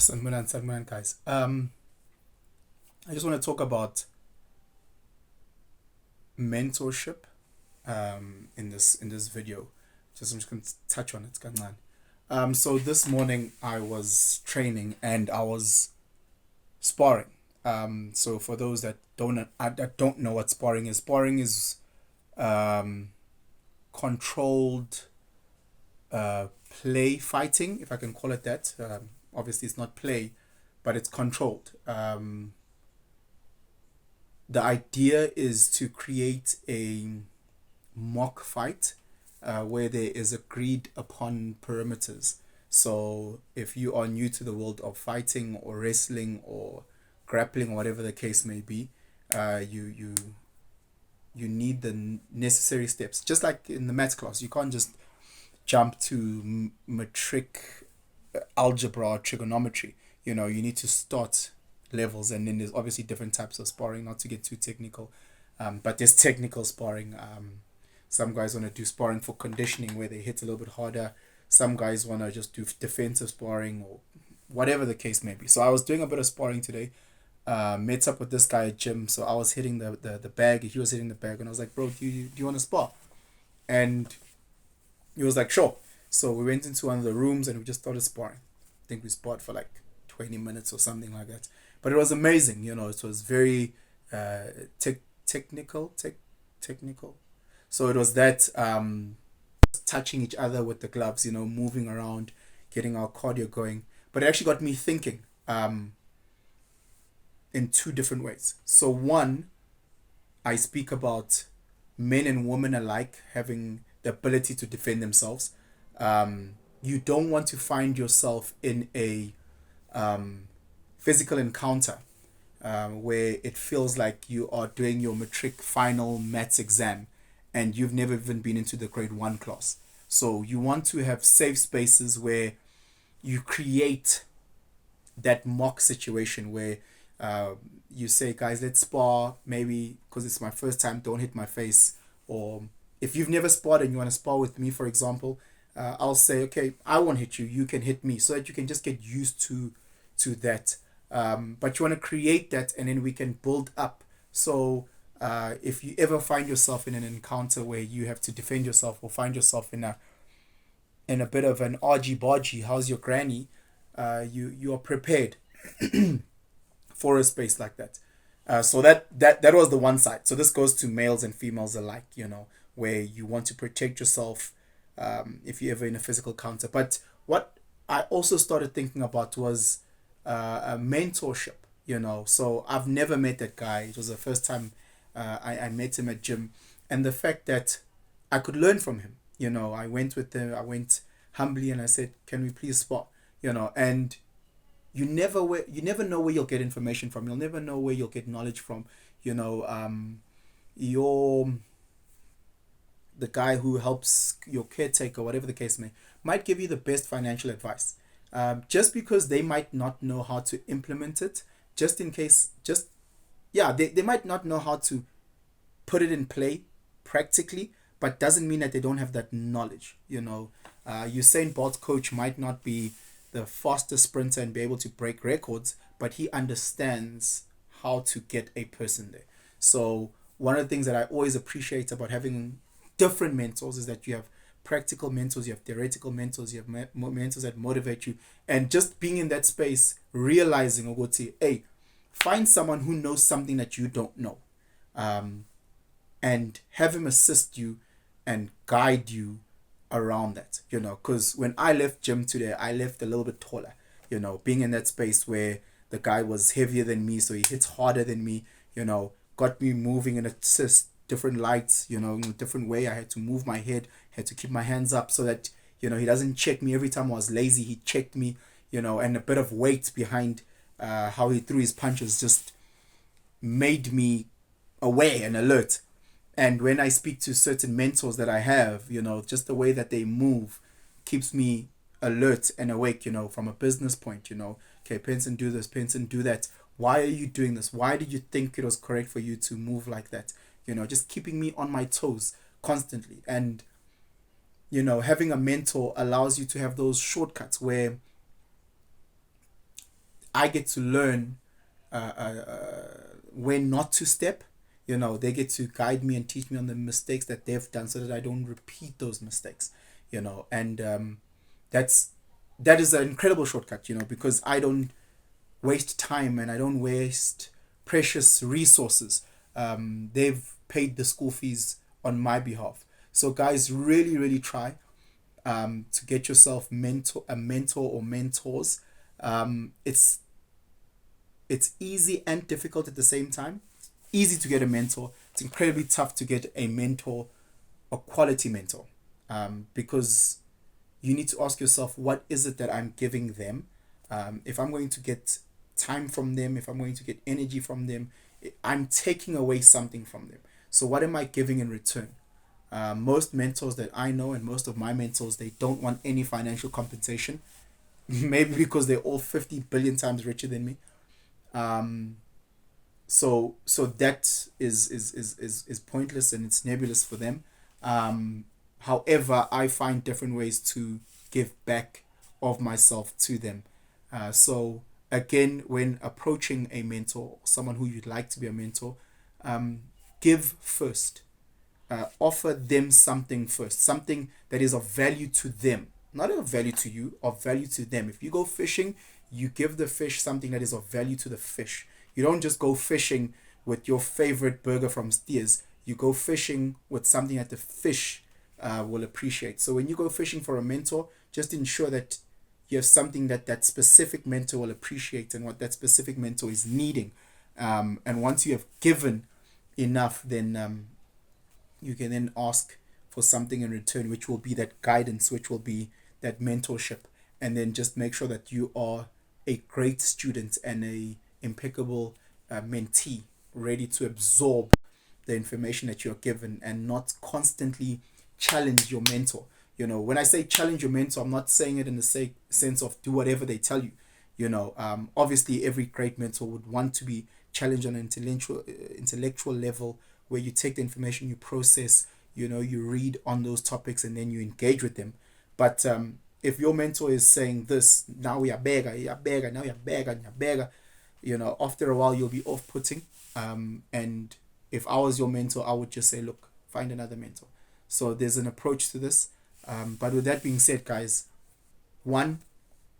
Sanmunan, guys. I just want to talk about mentorship in this video. I'm just going to touch on it, kancane. So this morning I was training and I was sparring. So for those that don't know what sparring is um, controlled play fighting, if I can call it that. Obviously, it's not play, but it's controlled. The idea is to create a mock fight where there is agreed upon perimeters. So if you are new to the world of fighting or wrestling or grappling or whatever the case may be, you need the necessary steps. Just like in the maths class, you can't just jump to metric algebra or trigonometry. You need to start levels, and then there's obviously different types of sparring. Not to get too technical, but there's technical sparring. Some guys want to do sparring for conditioning where they hit a little bit harder. Some guys want to just do defensive sparring or whatever the case may be. So I was doing a bit of sparring today. Met up with this guy at gym. So I was hitting the bag. He was hitting the bag. And I was like, bro, do you want to spar? And he was like, sure. So we went into one of the rooms and we just started sparring. I think we sparred for like 20 minutes or something like that. But it was amazing. It was very technical. Technical. So it was that touching each other with the gloves, moving around, getting our cardio going. But it actually got me thinking in two different ways. So one, I speak about men and women alike having the ability to defend themselves. You don't want to find yourself in a physical encounter where it feels like you are doing your matric final maths exam and you've never even been into the grade 1 class. So you want to have safe spaces where you create that mock situation where you say, guys, let's spar, maybe because it's my first time, don't hit my face. Or if you've never sparred and you want to spar with me, for example, I'll say, okay, I won't hit you, you can hit me, so that you can just get used to that. But you want to create that, and then we can build up. So if you ever find yourself in an encounter where you have to defend yourself, or find yourself in a bit of an argy bargy, how's your granny, you are prepared for a space like that. So that was the one side. So this goes to males and females alike, where you want to protect yourself if you're ever in a physical counter. But what I also started thinking about was a mentorship, So I've never met that guy. It was the first time I met him at gym. And the fact that I could learn from him, I went with him, I went humbly and I said, can we please spar? And you never know where you'll get information from. You'll never know where you'll get knowledge from. Your the guy who helps your caretaker, whatever the case might give you the best financial advice. Just because they might not know how to implement it, just in case, yeah, they might not know how to put it in play practically, but doesn't mean that they don't have that knowledge. Usain Bolt's coach might not be the fastest sprinter and be able to break records, but he understands how to get a person there. So one of the things that I always appreciate about having different mentors is that you have practical mentors, you have theoretical mentors, you have mentors that motivate you, and just being in that space, realizing, Ogoti, hey, find someone who knows something that you don't know, and have him assist you and guide you around that, because when I left gym today, I left a little bit taller, being in that space where the guy was heavier than me, so he hits harder than me, got me moving in a different lights, in a different way. I had to move my head, had to keep my hands up so that, he doesn't check me every time I was lazy. He checked me, and a bit of weight behind how he threw his punches just made me aware and alert. And when I speak to certain mentors that I have, just the way that they move keeps me alert and awake, from a business point, okay, Penson, do this, Penson, do that. Why are you doing this? Why did you think it was correct for you to move like that? Just keeping me on my toes constantly. And, having a mentor allows you to have those shortcuts where I get to learn when not to step. They get to guide me and teach me on the mistakes that they've done so that I don't repeat those mistakes. And that's that is an incredible shortcut. Because I don't waste time and I don't waste precious resources. They've paid the school fees on my behalf. So guys, really, really try to get yourself a mentor or mentors. It's easy and difficult at the same time. Easy to get a mentor. It's incredibly tough to get a mentor, a quality mentor, because you need to ask yourself, what is it that I'm giving them? If I'm going to get time from them, if I'm going to get energy from them, I'm taking away something from them. So what am I giving in return? Most mentors that I know and most of my mentors, they don't want any financial compensation. Maybe because they're all 50 billion times richer than me. Um, so that is pointless and it's nebulous for them. However, I find different ways to give back of myself to them. So again, when approaching a mentor, someone who you'd like to be a mentor, give first. Offer them something first, something that is of value to them, not of value to you, of value to them. If you go fishing, you give the fish something that is of value to the fish. You don't just go fishing with your favorite burger from Steers. You go fishing with something that the fish will appreciate. So when you go fishing for a mentor, just ensure that you have something that that specific mentor will appreciate and what that specific mentor is needing. And once you have given enough, then you can then ask for something in return, which will be that guidance, which will be that mentorship, and then just make sure that you are a great student and a impeccable mentee, ready to absorb the information that you're given and not constantly challenge your mentor. When I say challenge your mentor, I'm not saying it in the sense of do whatever they tell you. Obviously, every great mentor would want to be challenged on an intellectual level, where you take the information, you process, you read on those topics, and then you engage with them. But if your mentor is saying this, now we are beggar, you're beggar, now you're beggar, you're beggar, after a while you'll be off-putting. And if I was your mentor, I would just say, look, find another mentor. So there's an approach to this. But with that being said, guys, one,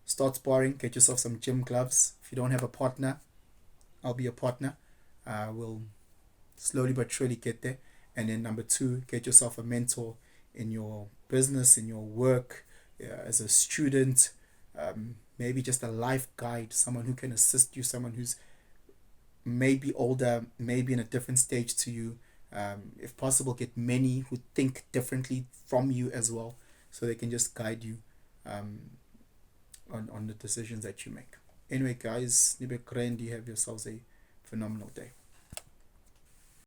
start sparring, get yourself some gym gloves. If you don't have a partner, I'll be a partner. We'll slowly but surely get there. And then number two, get yourself a mentor in your business, in your work, as a student, maybe just a life guide, someone who can assist you, someone who's maybe older, maybe in a different stage to you. If possible, get many who think differently from you as well, so they can just guide you on the decisions that you make. Anyway, guys, Nibe Grand, you have yourselves a phenomenal day.